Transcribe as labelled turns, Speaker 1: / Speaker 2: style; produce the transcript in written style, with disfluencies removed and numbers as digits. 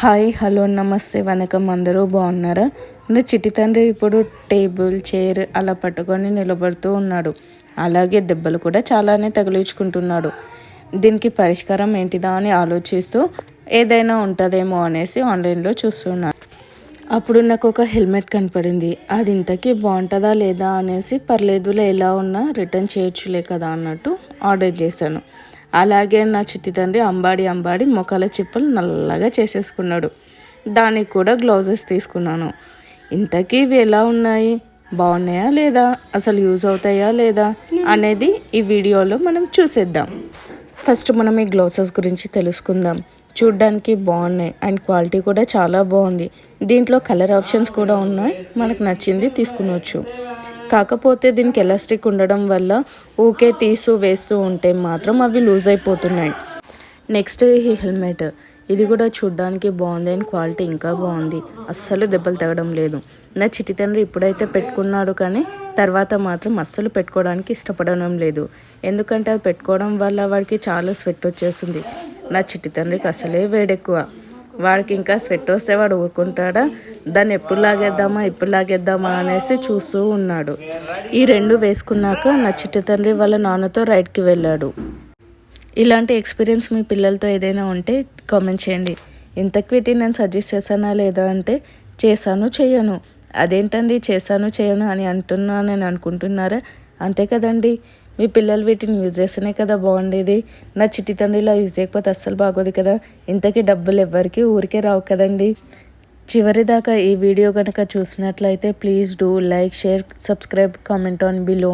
Speaker 1: Hi hello నమస్తే వనకం అందరూ బాగున్నారా? నా చిట్టి తండ్రి ఇప్పుడు టేబుల్ చైర్ అలా పట్టుకొని నిలబడుతూ ఉన్నాడు. అలాగే దెబ్బలు కూడా చాలానే తగిలించుకుంటున్నాడు. దీనికి పరిష్కారం ఏంటిదా అని ఆలోచిస్తూ ఏదైనా ఉంటుందేమో అనేసి ఆన్లైన్లో చూస్తున్నాను. అప్పుడు నాకు ఒక హెల్మెట్ కనపడింది. అది ఇంతకీ బాగుంటుందా లేదా అనేసి పర్లేదులే ఎలా ఉన్నా రిటర్న్ చేయొచ్చులే కదా అన్నట్టు ఆర్డర్ చేశాను. అలాగే నా చిట్టి తండ్రి అంబాడి మొక్కల చిప్పలు నల్లగా చేసేసుకున్నాడు. దానికి కూడా గ్లౌజెస్ తీసుకున్నాను. ఇంతకీ ఇవి ఎలా ఉన్నాయి, బాగున్నాయా లేదా, అసలు యూజ్ అవుతాయా లేదా అనేది ఈ వీడియోలో మనం చూసేద్దాం. ఫస్ట్ మనం ఈ గ్లౌజెస్ గురించి తెలుసుకుందాం. చూడ్డానికి బాగున్నాయి అండ్ క్వాలిటీ కూడా చాలా బాగుంది. దీంట్లో కలర్ ఆప్షన్స్ కూడా ఉన్నాయి, మనకు నచ్చింది తీసుకునవచ్చు. కాకపోతే దీనికి ఎలాస్టిక్ ఉండడం వల్ల ఊకే వేస్తూ ఉంటే మాత్రం అవి లూజ్ అయిపోతున్నాయి. నెక్స్ట్ ఈ హెల్మెట్, ఇది కూడా చూడ్డానికి బాగుంది అండ్ క్వాలిటీ ఇంకా బాగుంది. అస్సలు దెబ్బలు తగ్గడం లేదు. నా చిట్టి తండ్రి ఇప్పుడైతే పెట్టుకున్నాడు, కానీ తర్వాత మాత్రం అస్సలు పెట్టుకోవడానికి ఇష్టపడడం లేదు. ఎందుకంటే అది పెట్టుకోవడం వల్ల వాడికి చాలా స్వెట్ వచ్చేస్తుంది. నా చిట్టి తండ్రికి అసలే వేడెక్కువ. వాడికి ఇంకా స్వెట్ వస్తే వాడు ఊరుకుంటాడా? దాన్ని ఎప్పుడు లాగేద్దామా అనేసి చూస్తూ ఉన్నాడు. ఈ రెండు వేసుకున్నాక నా చిట్టి తండ్రి వాళ్ళ నాన్నతో రైడ్కి వెళ్ళాడు. ఇలాంటి ఎక్స్పీరియన్స్ మీ పిల్లలతో ఏదైనా ఉంటే కామెంట్ చేయండి. ఇంతక్విటి నేను సజెస్ట్ చేశానా లేదా అంటే చేయను. అదేంటండి చేయను అని నేను అనుకుంటున్నారా? అంతే కదండి, మీ పిల్లలు వీటిని యూజ్ చేస్తేనే కదా బాగుండేది. నా చిట్టి తండ్రిలా యూజ్ చేయకపోతే అస్సలు బాగోదు కదా. ఇంతకీ డబ్బులు ఎవ్వరికి ఊరికే రావు కదండి. చివరిదాకా ఈ వీడియో కనుక చూసినట్లయితే please do like, share, subscribe, comment on below.